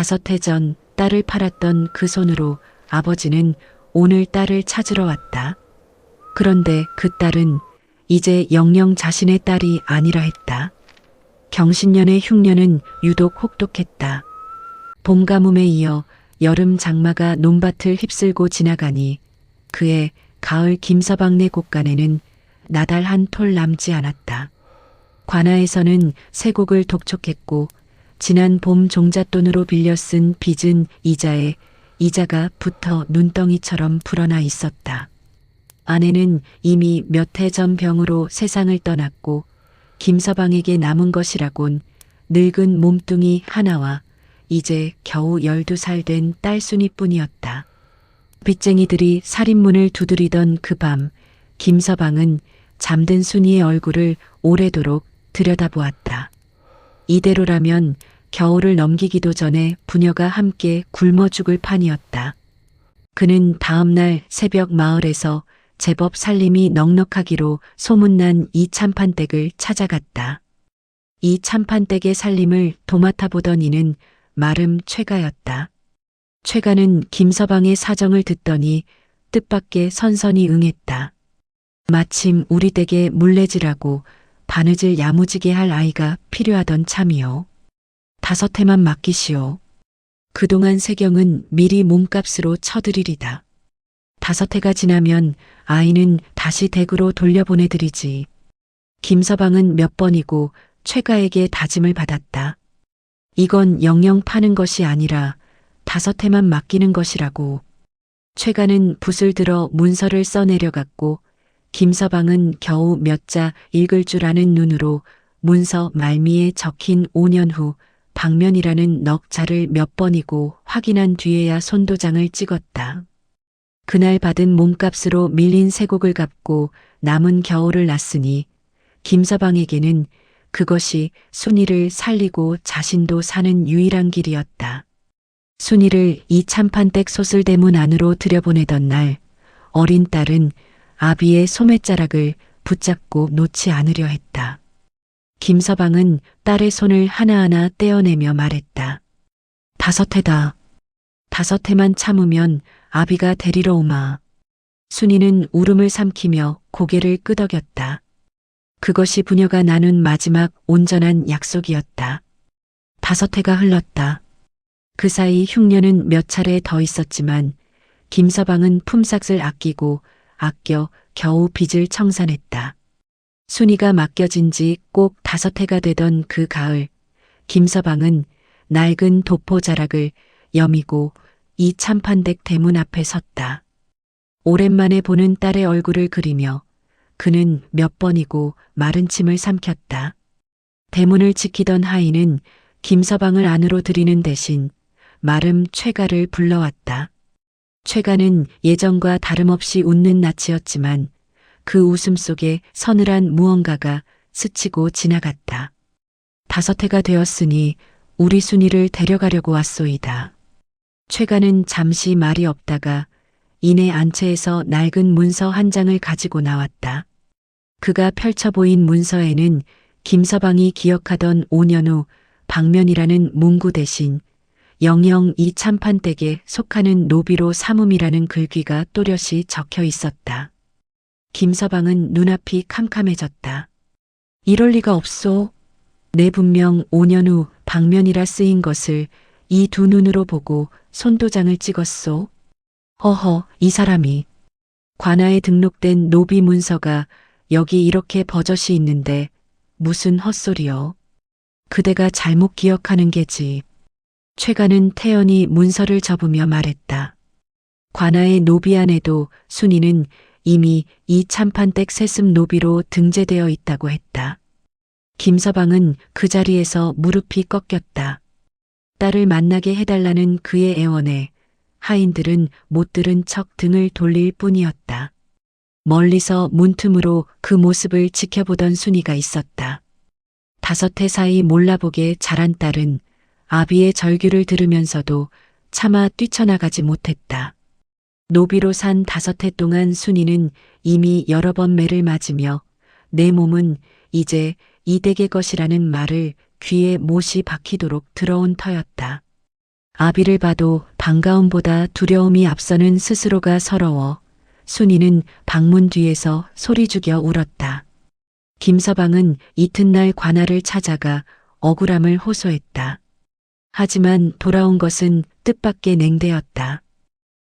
5해 전 딸을 팔았던 그 손으로 아버지는 오늘 딸을 찾으러 왔다. 그런데 그 딸은 이제 영영 자신의 딸이 아니라 했다. 경신년의 흉년은 유독 혹독했다. 봄 가뭄에 이어 여름 장마가 논밭을 휩쓸고 지나가니 그해 가을 김서방네 곳간에는 나달 한 톨 남지 않았다. 관아에서는 세곡을 독촉했고 지난 봄 종잣돈으로 빌려 쓴 빚은 이자에 이자가 붙어 눈덩이처럼 불어나 있었다. 아내는 이미 몇 해 전 병으로 세상을 떠났고 김서방에게 남은 것이라곤 늙은 몸뚱이 하나와 이제 겨우 12살 된 딸순이뿐이었다. 빚쟁이들이 살인문을 두드리던 그 밤 김서방은 잠든 순이의 얼굴을 오래도록 들여다보았다. 이대로라면 겨울을 넘기기도 전에 부녀가 함께 굶어 죽을 판이었다. 그는 다음 날 새벽 마을에서 제법 살림이 넉넉하기로 소문난 이 참판댁을 찾아갔다. 이 참판댁의 살림을 도맡아 보던 이는 마름 최가였다. 최가는 김서방의 사정을 듣더니 뜻밖의 선선히 응했다. 마침 우리 댁에 물레질하고 바느질 야무지게 할 아이가 필요하던 참이요. 5해만 맡기시오. 그동안 세경은 미리 몸값으로 쳐드리리다. 5해가 지나면 아이는 다시 댁으로 돌려보내드리지. 김서방은 몇 번이고 최가에게 다짐을 받았다. 이건 영영 파는 것이 아니라 5해만 맡기는 것이라고. 최가는 붓을 들어 문서를 써내려갔고 김서방은 겨우 몇 자 읽을 줄 아는 눈으로 문서 말미에 적힌 5년 후 방면이라는 넉자를 몇 번이고 확인한 뒤에야 손도장을 찍었다. 그날 받은 몸값으로 밀린 세곡을 갚고 남은 겨울을 났으니 김서방에게는 그것이 순이를 살리고 자신도 사는 유일한 길이었다. 순이를 이 참판댁 소슬대문 안으로 들여보내던 날 어린 딸은 아비의 소매자락을 붙잡고 놓지 않으려 했다. 김서방은 딸의 손을 하나하나 떼어내며 말했다. 5해다. 5해만 참으면 아비가 데리러 오마. 순이는 울음을 삼키며 고개를 끄덕였다. 그것이 부녀가 나눈 마지막 온전한 약속이었다. 5해가 흘렀다. 그 사이 흉년은 몇 차례 더 있었지만 김서방은 품삯을 아끼고 아껴 겨우 빚을 청산했다. 순이가 맡겨진 지 꼭 5해가 되던 그 가을, 김서방은 낡은 도포 자락을 여미고 이 참판댁 대문 앞에 섰다. 오랜만에 보는 딸의 얼굴을 그리며 그는 몇 번이고 마른 침을 삼켰다. 대문을 지키던 하인은 김서방을 안으로 들이는 대신 마름 최가를 불러왔다. 최가는 예전과 다름없이 웃는 낯이었지만 그 웃음 속에 서늘한 무언가가 스치고 지나갔다. 5해가 되었으니 우리 순이를 데려가려고 왔소이다. 최가는 잠시 말이 없다가 이내 안채에서 낡은 문서 한 장을 가지고 나왔다. 그가 펼쳐 보인 문서에는 김서방이 기억하던 5년 후 방면이라는 문구 대신 영영 이 참판댁에 속하는 노비로 삼음이라는 글귀가 또렷이 적혀 있었다. 김서방은 눈앞이 캄캄해졌다. 이럴 리가 없소. 내 분명 5년 후 방면이라 쓰인 것을 이 두 눈으로 보고 손도장을 찍었소. 허허, 이 사람이. 관아에 등록된 노비 문서가 여기 이렇게 버젓이 있는데 무슨 헛소리여. 그대가 잘못 기억하는 게지. 최가는 태연히 문서를 접으며 말했다. 관아의 노비 안에도 순이는 이미 이 참판댁 세습 노비로 등재되어 있다고 했다. 김서방은 그 자리에서 무릎이 꺾였다. 딸을 만나게 해달라는 그의 애원에 하인들은 못 들은 척 등을 돌릴 뿐이었다. 멀리서 문틈으로 그 모습을 지켜보던 순이가 있었다. 5해 사이 몰라보게 자란 딸은 아비의 절규를 들으면서도 차마 뛰쳐나가지 못했다. 노비로 산 5해 동안 순이는 이미 여러 번 매를 맞으며 내 몸은 이제 이 댁의 것이라는 말을 귀에 못이 박히도록 들어온 터였다. 아비를 봐도 반가움보다 두려움이 앞서는 스스로가 서러워 순이는 방문 뒤에서 소리 죽여 울었다. 김서방은 이튿날 관아를 찾아가 억울함을 호소했다. 하지만 돌아온 것은 뜻밖의 냉대였다.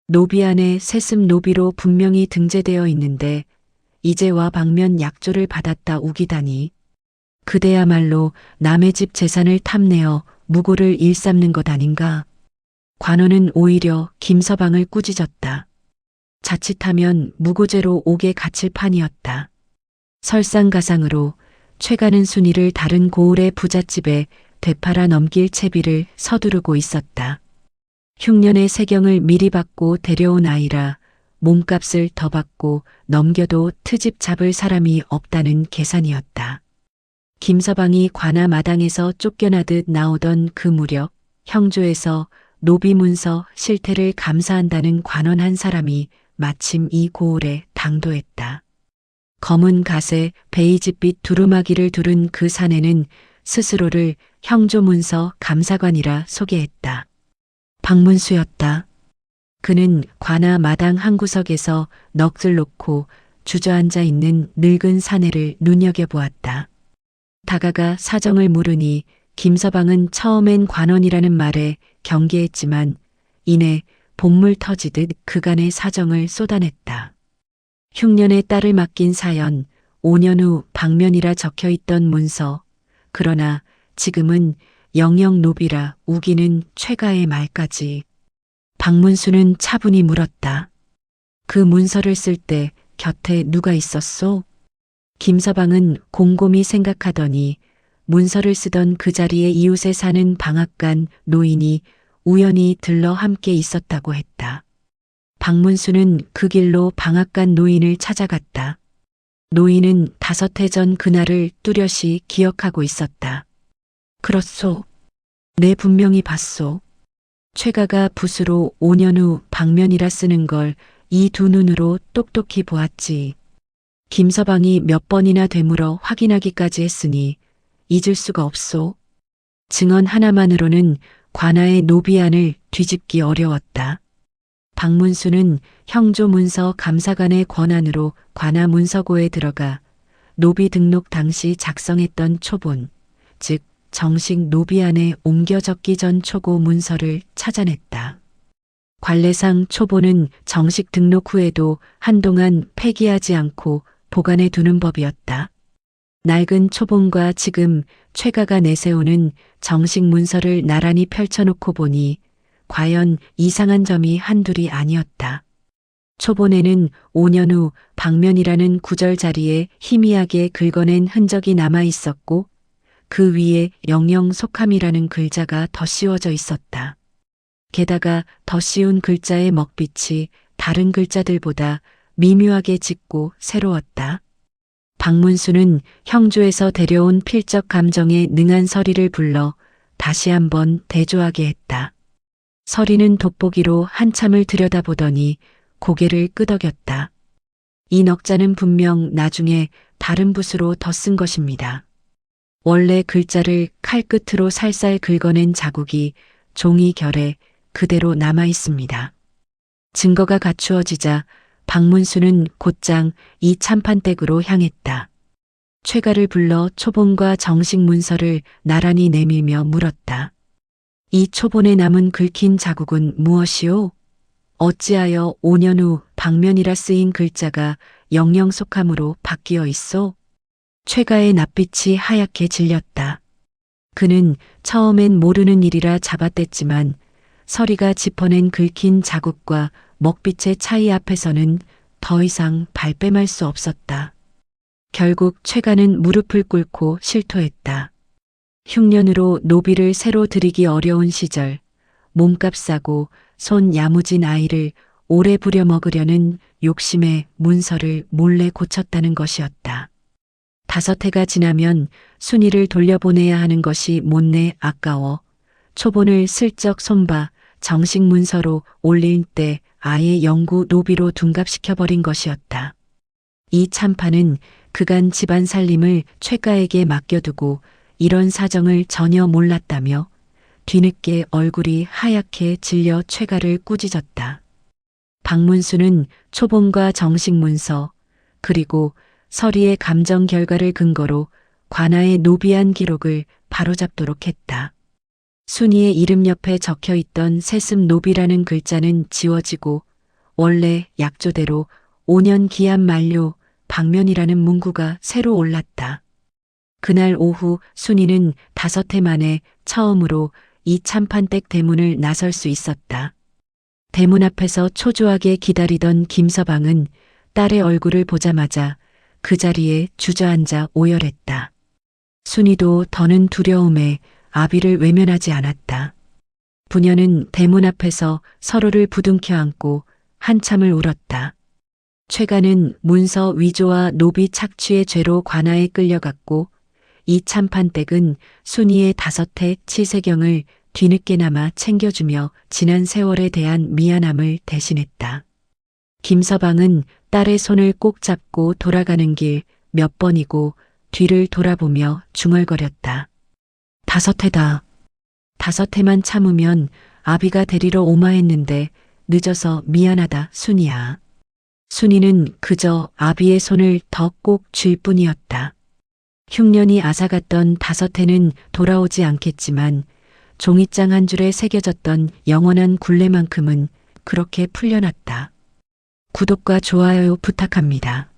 노비 안에 세습 노비로 분명히 등재되어 있는데 이제와 방면 약조를 받았다 우기다니. 그대야말로 남의 집 재산을 탐내어 무고를 일삼는 것 아닌가. 관원은 오히려 김서방을 꾸짖었다. 자칫하면 무고죄로 옥에 갇힐 판이었다. 설상가상으로 최가는 순이를 다른 고을의 부잣집에 되팔아 넘길 채비를 서두르고 있었다. 흉년의 세경을 미리 받고 데려온 아이라 몸값을 더 받고 넘겨도 트집 잡을 사람이 없다는 계산이었다. 김서방이 관아 마당에서 쫓겨나듯 나오던 그 무렵 형조에서 노비 문서 실태를 감사한다는 관원 한 사람이 마침 이 고을에 당도했다. 검은 갓에 베이지빛 두루마기를 두른 그 사내는 스스로를 형조문서 감사관이라 소개했다. 박문수였다. 그는 관아 마당 한 구석에서 넋을 놓고 주저앉아 있는 늙은 사내를 눈여겨보았다. 다가가 사정을 물으니 김서방은 처음엔 관원이라는 말에 경계했지만 이내 본물 터지듯 그간의 사정을 쏟아냈다. 흉년의 딸을 맡긴 사연, 5년 후 방면이라 적혀있던 문서, 그러나 지금은 영영 노비라 우기는 최가의 말까지. 박문수는 차분히 물었다. 그 문서를 쓸 때 곁에 누가 있었소? 김서방은 곰곰이 생각하더니 문서를 쓰던 그 자리에 이웃에 사는 방앗간 노인이 우연히 들러 함께 있었다고 했다. 박문수는 그 길로 방앗간 노인을 찾아갔다. 노인은 5해 전 그날을 뚜렷이 기억하고 있었다. 그렇소. 내 분명히 봤소. 최가가 붓으로 5년 후 방면이라 쓰는 걸 이 두 눈으로 똑똑히 보았지. 김서방이 몇 번이나 되물어 확인하기까지 했으니 잊을 수가 없소. 증언 하나만으로는 관아의 노비안을 뒤집기 어려웠다. 박문수는 형조 문서 감사관의 권한으로 관아 문서고에 들어가 노비 등록 당시 작성했던 초본, 즉 정식 노비안에 옮겨 적기 전 초고 문서를 찾아냈다. 관례상 초본은 정식 등록 후에도 한동안 폐기하지 않고 보관해 두는 법이었다. 낡은 초본과 지금 최가가 내세우는 정식 문서를 나란히 펼쳐놓고 보니 과연 이상한 점이 한둘이 아니었다. 초본에는 5년 후 방면이라는 구절 자리에 희미하게 긁어낸 흔적이 남아 있었고 그 위에 영영 속함이라는 글자가 덧씌워져 있었다. 게다가 덧씌운 글자의 먹빛이 다른 글자들보다 미묘하게 짙고 새로웠다. 박문수는 형조에서 데려온 필적 감정에 능한 서리를 불러 다시 한번 대조하게 했다. 서리는 돋보기로 한참을 들여다보더니 고개를 끄덕였다. 이 넉자는 분명 나중에 다른 붓으로 덧쓴 것입니다. 원래 글자를 칼끝으로 살살 긁어낸 자국이 종이 결에 그대로 남아 있습니다. 증거가 갖추어지자 박문수는 곧장 이 참판댁으로 향했다. 최가를 불러 초본과 정식 문서를 나란히 내밀며 물었다. 이 초본에 남은 긁힌 자국은 무엇이오? 어찌하여 5년 후 방면이라 쓰인 글자가 영영 속함으로 바뀌어 있어? 최가의 낯빛이 하얗게 질렸다. 그는 처음엔 모르는 일이라 잡아댔지만 서리가 짚어낸 긁힌 자국과 먹빛의 차이 앞에서는 더 이상 발뺌할 수 없었다. 결국 최가는 무릎을 꿇고 실토했다. 흉년으로 노비를 새로 들이기 어려운 시절 몸값 싸고 손 야무진 아이를 오래 부려먹으려는 욕심에 문서를 몰래 고쳤다는 것이었다. 5해가 지나면 순이를 돌려보내야 하는 것이 못내 아까워 초본을 슬쩍 손봐 정식 문서로 올릴 때 아예 영구 노비로 둔갑시켜버린 것이었다. 이 참판은 그간 집안 살림을 최가에게 맡겨두고 이런 사정을 전혀 몰랐다며 뒤늦게 얼굴이 하얗게 질려 최가를 꾸짖었다. 박문수는 초본과 정식 문서 그리고 서리의 감정 결과를 근거로 관아의 노비한 기록을 바로잡도록 했다. 순이의 이름 옆에 적혀 있던 세습 노비라는 글자는 지워지고 원래 약조대로 5년 기한 만료 방면이라는 문구가 새로 올랐다. 그날 오후 순이는 5해 만에 처음으로 이 참판댁 대문을 나설 수 있었다. 대문 앞에서 초조하게 기다리던 김서방은 딸의 얼굴을 보자마자 그 자리에 주저앉아 오열했다. 순이도 더는 두려움에 아비를 외면하지 않았다. 부녀는 대문 앞에서 서로를 부둥켜 안고 한참을 울었다. 최가는 문서 위조와 노비 착취의 죄로 관아에 끌려갔고 이 참판댁은 순이의 5해 치세경을 뒤늦게나마 챙겨주며 지난 세월에 대한 미안함을 대신했다. 김서방은 딸의 손을 꼭 잡고 돌아가는 길 몇 번이고 뒤를 돌아보며 중얼거렸다. 5해다. 5해만 참으면 아비가 데리러 오마했는데 늦어서 미안하다 순이야. 순이는 그저 아비의 손을 더 꼭 쥘 뿐이었다. 흉년이 앗아갔던 5해는 돌아오지 않겠지만 종이장 한 줄에 새겨졌던 영원한 굴레만큼은 그렇게 풀려났다. 구독과 좋아요 부탁합니다.